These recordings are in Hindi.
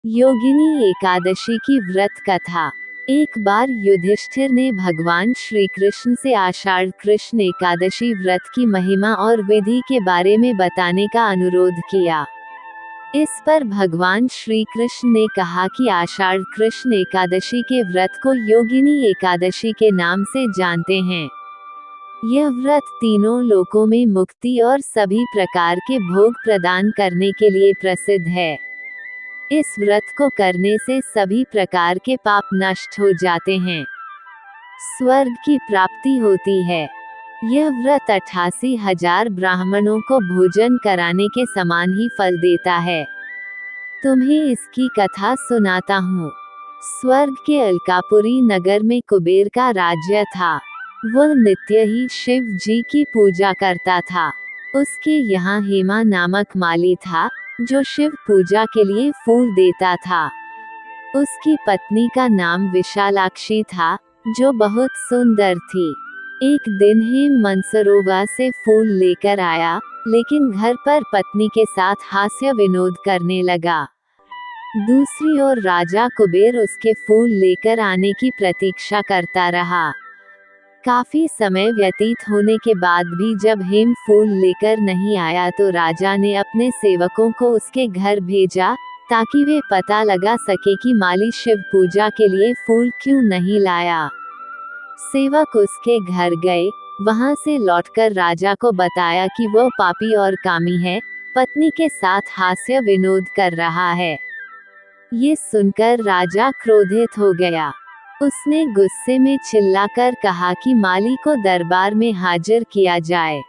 योगिनी एकादशी की व्रत कथा। एक बार युधिष्ठिर ने भगवान श्री कृष्ण से आषाढ़ कृष्ण एकादशी व्रत की महिमा और विधि के बारे में बताने का अनुरोध किया। इस पर भगवान श्री कृष्ण ने कहा कि आषाढ़ कृष्ण एकादशी के व्रत को योगिनी एकादशी के नाम से जानते हैं। यह व्रत तीनों लोकों में मुक्ति और सभी प्रकार के भोग प्रदान करने के लिए प्रसिद्ध है। इस व्रत को करने से सभी प्रकार के पाप नष्ट हो जाते हैं, स्वर्ग की प्राप्ति होती है। यह व्रत 88,000 ब्राह्मणों को भोजन कराने के समान ही फल देता है। तुम्हें इसकी कथा सुनाता हूँ। स्वर्ग के अलकापुरी नगर में कुबेर का राज्य था। वह नित्य ही शिव जी की पूजा करता था। उसके यहाँ हेमा नामक माली था, जो शिव पूजा के लिए फूल देता था। उसकी पत्नी का नाम विशालाक्षी था, जो बहुत सुंदर थी। एक दिन हेम मनसरोवर से फूल लेकर आया, लेकिन घर पर पत्नी के साथ हास्य विनोद करने लगा। दूसरी ओर राजा कुबेर उसके फूल लेकर आने की प्रतीक्षा करता रहा। काफी समय व्यतीत होने के बाद भी जब हेम फूल लेकर नहीं आया तो राजा ने अपने सेवकों को उसके घर भेजा, ताकि वे पता लगा सके कि माली शिव पूजा के लिए फूल क्यों नहीं लाया। सेवक उसके घर गए, वहां से लौटकर राजा को बताया कि वह पापी और कामी है, पत्नी के साथ हास्य विनोद कर रहा है। ये सुनकर राजा क्रोधित हो गया। उसने गुस्से में चिल्लाकर कहा कि माली को दरबार में हाजिर किया जाए।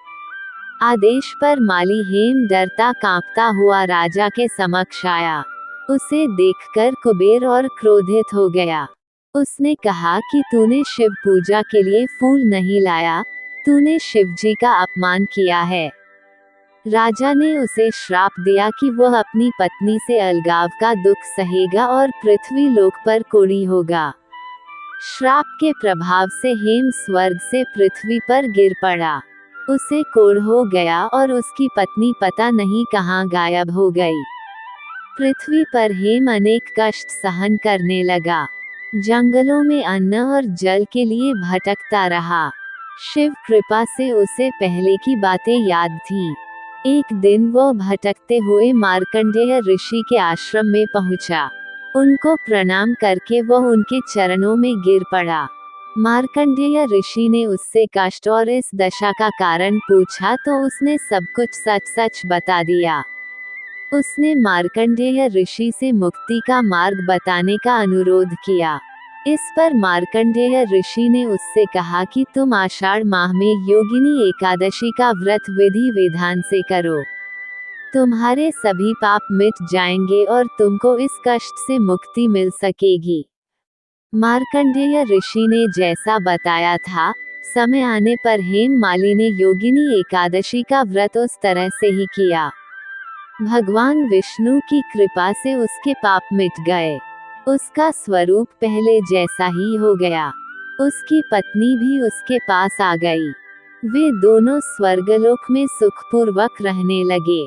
आदेश पर माली हेम डरता कांपता हुआ राजा के समक्ष आया। उसे देखकर कुबेर और क्रोधित हो गया। उसने कहा कि तूने शिव पूजा के लिए फूल नहीं लाया, तूने शिव जी का अपमान किया है। राजा ने उसे श्राप दिया कि वह अपनी पत्नी से अलगाव का दुख सहेगा और पृथ्वी लोक पर कोढ़ी होगा। श्राप के प्रभाव से हेम स्वर्ग से पृथ्वी पर गिर पड़ा। उसे कोढ़ हो गया और उसकी पत्नी पता नहीं कहाँ गायब हो गई। पृथ्वी पर हेम अनेक कष्ट सहन करने लगा। जंगलों में अन्न और जल के लिए भटकता रहा। शिव कृपा से उसे पहले की बातें याद थीं। एक दिन वो भटकते हुए मार्कंडेय ऋषि के आश्रम में पहुंचा। उनको प्रणाम करके वह उनके चरणों में गिर पड़ा। मार्कंडेय ऋषि ने उससे कष्ट और इस दशा का कारण पूछा तो उसने सब कुछ सच सच बता दिया। उसने मार्कंडेय ऋषि से मुक्ति का मार्ग बताने का अनुरोध किया। इस पर मार्कंडेय ऋषि ने उससे कहा कि तुम आषाढ़ माह में योगिनी एकादशी का व्रत विधि विधान से करो। तुम्हारे सभी पाप मिट जाएंगे और तुमको इस कष्ट से मुक्ति मिल सकेगी। मार्कंडेय ऋषि ने जैसा बताया था, समय आने पर हेम माली ने योगिनी एकादशी का व्रत उस तरह से ही किया। भगवान विष्णु की कृपा से उसके पाप मिट गए। उसका स्वरूप पहले जैसा ही हो गया। उसकी पत्नी भी उसके पास आ गई। वे दोनों स्वर्गलोक में सुखपूर्वक रहने लगे।